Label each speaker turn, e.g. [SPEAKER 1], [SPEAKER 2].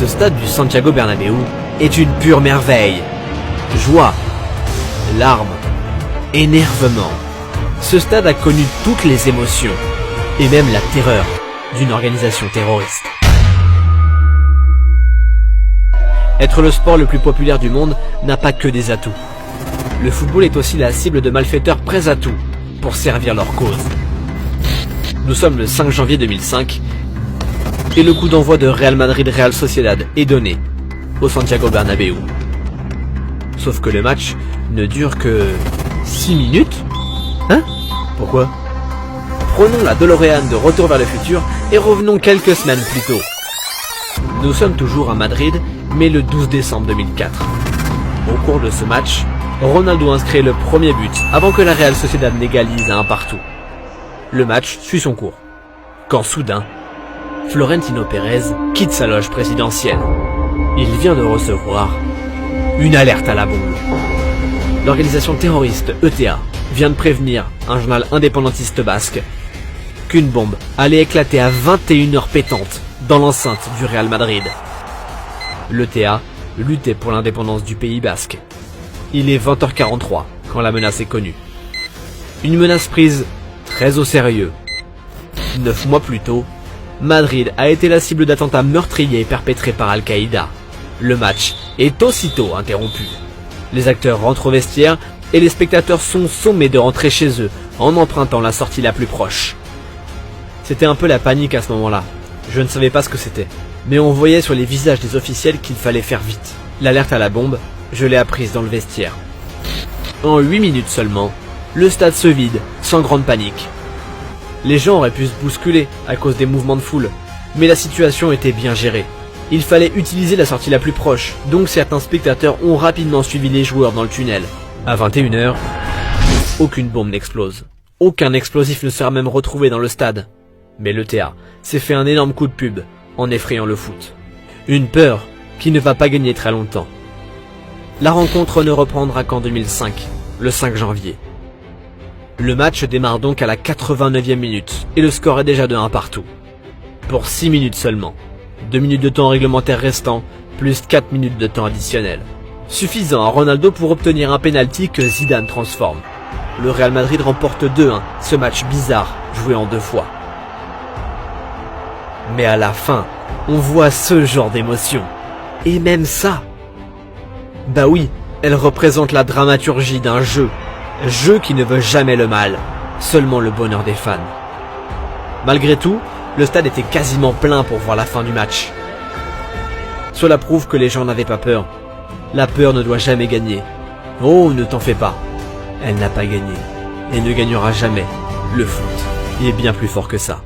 [SPEAKER 1] Ce stade du Santiago Bernabéu est une pure merveille. Joie, larmes, énervement. Ce stade a connu toutes les émotions, et même la terreur d'une organisation terroriste. Être le sport le plus populaire du monde n'a pas que des atouts. Le football est aussi la cible de malfaiteurs prêts à tout pour servir leur cause. Nous sommes le 5 janvier 2005 et le coup d'envoi de Real Madrid-Real Sociedad est donné au Santiago Bernabéu. Sauf que le match ne dure que 6 minutes. Hein? Pourquoi? Prenons la DeLorean de Retour vers le futur et revenons quelques semaines plus tôt. Nous sommes toujours à Madrid, mais le 12 décembre 2004. Au cours de ce match, Ronaldo inscrit le premier but avant que la Real Sociedad n'égalise à 1-1. Le match suit son cours. Quand soudain, Florentino Pérez quitte sa loge présidentielle. Il vient de recevoir une alerte à la bombe. L'organisation terroriste ETA vient de prévenir un journal indépendantiste basque qu'une bombe allait éclater à 21h pétantes dans l'enceinte du Real Madrid. L'ETA luttait pour l'indépendance du Pays basque. Il est 20h43 quand la menace est connue. Une menace prise très au sérieux. 9 mois plus tôt, Madrid a été la cible d'attentats meurtriers perpétrés par Al-Qaïda. Le match est aussitôt interrompu. Les acteurs rentrent au vestiaire et les spectateurs sont sommés de rentrer chez eux en empruntant la sortie la plus proche. C'était un peu la panique à ce moment-là. Je ne savais pas ce que c'était. Mais on voyait sur les visages des officiels qu'il fallait faire vite. L'alerte à la bombe, je l'ai apprise dans le vestiaire. En 8 minutes seulement, le stade se vide, sans grande panique. Les gens auraient pu se bousculer à cause des mouvements de foule, mais la situation était bien gérée. Il fallait utiliser la sortie la plus proche, donc certains spectateurs ont rapidement suivi les joueurs dans le tunnel. À 21h, aucune bombe n'explose. Aucun explosif ne sera même retrouvé dans le stade. Mais l'ETA s'est fait un énorme coup de pub en effrayant le foot. Une peur qui ne va pas gagner très longtemps. La rencontre ne reprendra qu'en 2005, le 5 janvier. Le match démarre donc à la 89e minute et le score est déjà de 1-1. Pour 6 minutes seulement. 2 minutes de temps réglementaire restant, plus 4 minutes de temps additionnel. Suffisant à Ronaldo pour obtenir un penalty que Zidane transforme. Le Real Madrid remporte 2-1, ce match bizarre, joué en 2 fois. Mais à la fin, on voit ce genre d'émotion. Et même ça. Bah oui, elle représente la dramaturgie d'un jeu. Jeu qui ne veut jamais le mal, seulement le bonheur des fans. Malgré tout, le stade était quasiment plein pour voir la fin du match. Cela prouve que les gens n'avaient pas peur. La peur ne doit jamais gagner. Oh, ne t'en fais pas. Elle n'a pas gagné. Et ne gagnera jamais. Le foot est bien plus fort que ça.